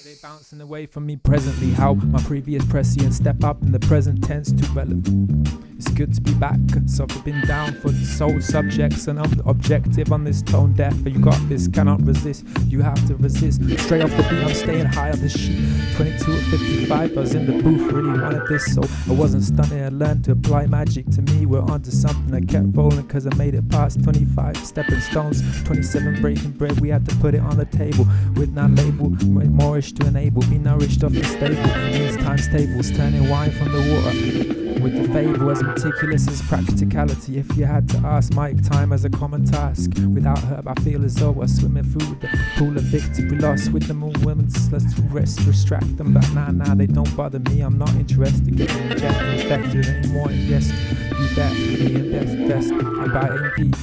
like they bouncing away from me presently. How my previous prescient step up in the present tense too relevant. It's good to be back, so I've been down for the soul subjects, and I'm objective on this tone deaf. But you got this, cannot resist, you have to resist. Straight off the beat, I'm staying high on this sheet. 22 at 55, I was in the booth, really wanted this, so I wasn't stunning. I learned to apply magic to me, we're onto something. I kept rolling cause I made it past 25 stepping stones, 27 breaking bread. We had to put it on the table with non-label, moreish to enable, be nourished off the stable. Means times tables, turning wine from the water. With the fable as meticulous as practicality. If you had to ask Mike, time as a common task. Without her, I feel as though I was swimming through the pool of victory lost with the moon women's. Let's rest, distract them, but nah, they don't bother me. I'm not interested, getting injected, infected anymore. Yes, you bet, me and best, I buy indeed.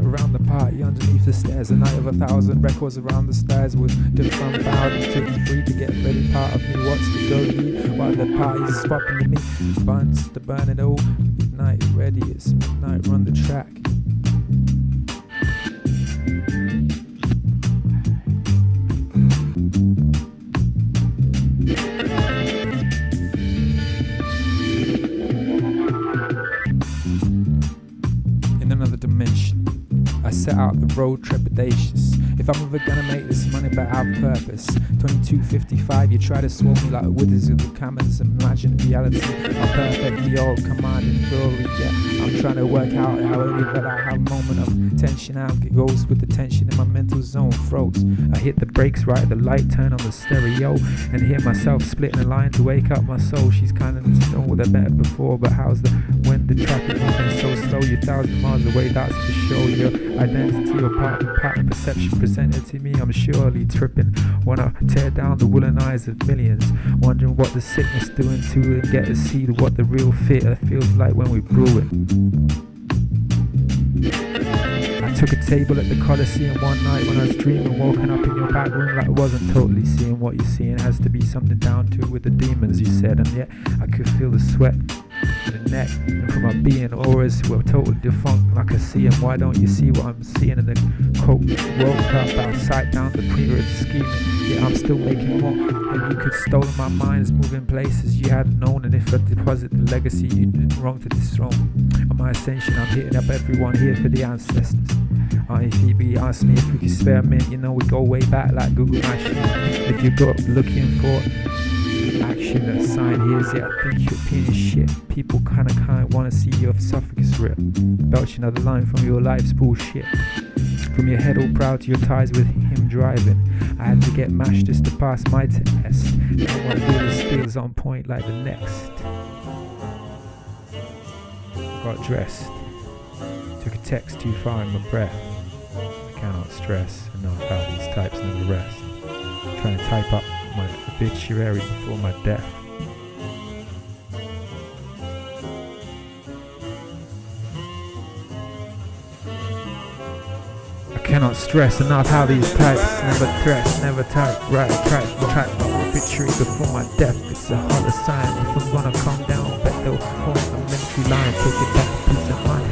Around the party underneath the stairs, a night of 1,000 records around the stairs with different bowed. It took me free to get ready. Part of me wants to go deep while the party's swapping to me. Buns to burn it all. Midnight ready, it's midnight, run the track. In another dimension, I set out the road trepidatious. If I'm ever gonna make this money, but have purpose. 2255, you try to swallow me like withers of the cameras. Imagine reality, I'm perfectly all commanding glory. Yeah, I'm trying to work out how only that I have a moment of tension. Out it goes with the tension in my mental zone froze. I hit the brakes right, the light turn on the stereo, and hear myself splitting a line to wake up my soul. She's kinda know that better before, but how's the when the traffic moving so slow? You're 1,000 miles away, that's for sure. Your identity or part of pattern perception presented to me, I'm surely tripping. Wanna tear down the woolen eyes of millions, wondering what the sickness doing to it. Get to see what the real theatre feels like when we brew it. I took a table at the Coliseum one night when I was dreaming, woken up in your back room like I wasn't totally seeing what you're seeing. Has to be something down to it with the demons, you said, and yet I could feel the sweat in the neck and from my being. Auras were totally defunct like I see them. Why don't you see what I'm seeing in the coat? Woke up outside down the period scheming, yet I'm still making more. And you could stolen my mind's moving places you hadn't known. And if I deposit the legacy you did wrong to dethrone on my ascension, I'm hitting up everyone here for the ancestors. If you ask me if we could spare a minute, you know we go way back like Google Machine. If you go looking for action, a sign here's it. I think you're peeing shit. People kinda wanna see your esophagus rip. Belch another line from your life's bullshit. From your head all proud to your ties with him driving. I had to get mashed just to pass my test. Now one wheel steals on point like the next. Got dressed. Took a text too far in my breath. I cannot stress enough how these types never rest. Trying to type up my obituary before my death. I cannot stress enough how these types never dress, never type, right, track my obituary before my death. It's a harder sign. If I'm gonna calm down, bet they'll form a military line, take it back, peace of mind.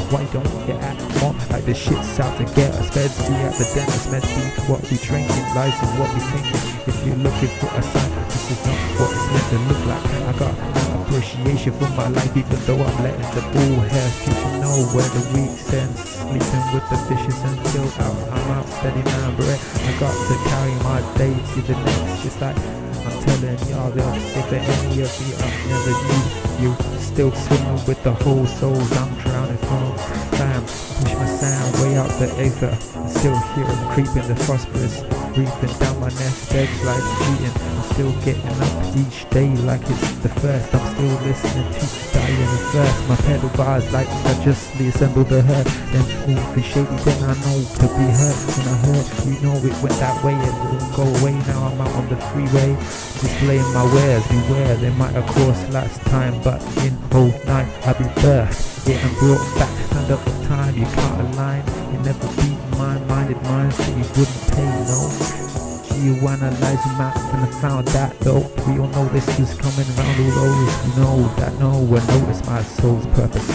Why don't we get at more like the shit's out to get us? Beds be at the dentist, meds be what we drinking, lies is what we thinking. If you're looking for a sign, this is not what it's meant to look like. I got no appreciation for my life, even though I'm letting the bull hair future know where the week's ends. Sleeping with the fishes until I'm out steady my breath. I got to carry my day to the next, just like I'm telling y'all the opposite. For any of you I never knew you, still swimming with the whole souls. I'm drowning from time. Push my sound way out the ether. I'm still here, I'm creeping the phosphorus, breathing down my nest egg like cheating. I'm still getting up each day like it's the first. I'm still listening to die in the first. My pedal bars like I justly assembled the herd. Then moving shady, then I know to be hurt. When I heard, you know it went that way, it wouldn't go away. Now I'm out on the freeway, displaying my wares. Beware, they might have course last time, but in whole night I'll be birthed, yeah, and brought back. Stand up of time, you can't align. You never beat mind-minded minds, so you wouldn't pay no. You analyze your map and I found that though. We all know this is coming around all those. You know that no one noticed my soul's purpose.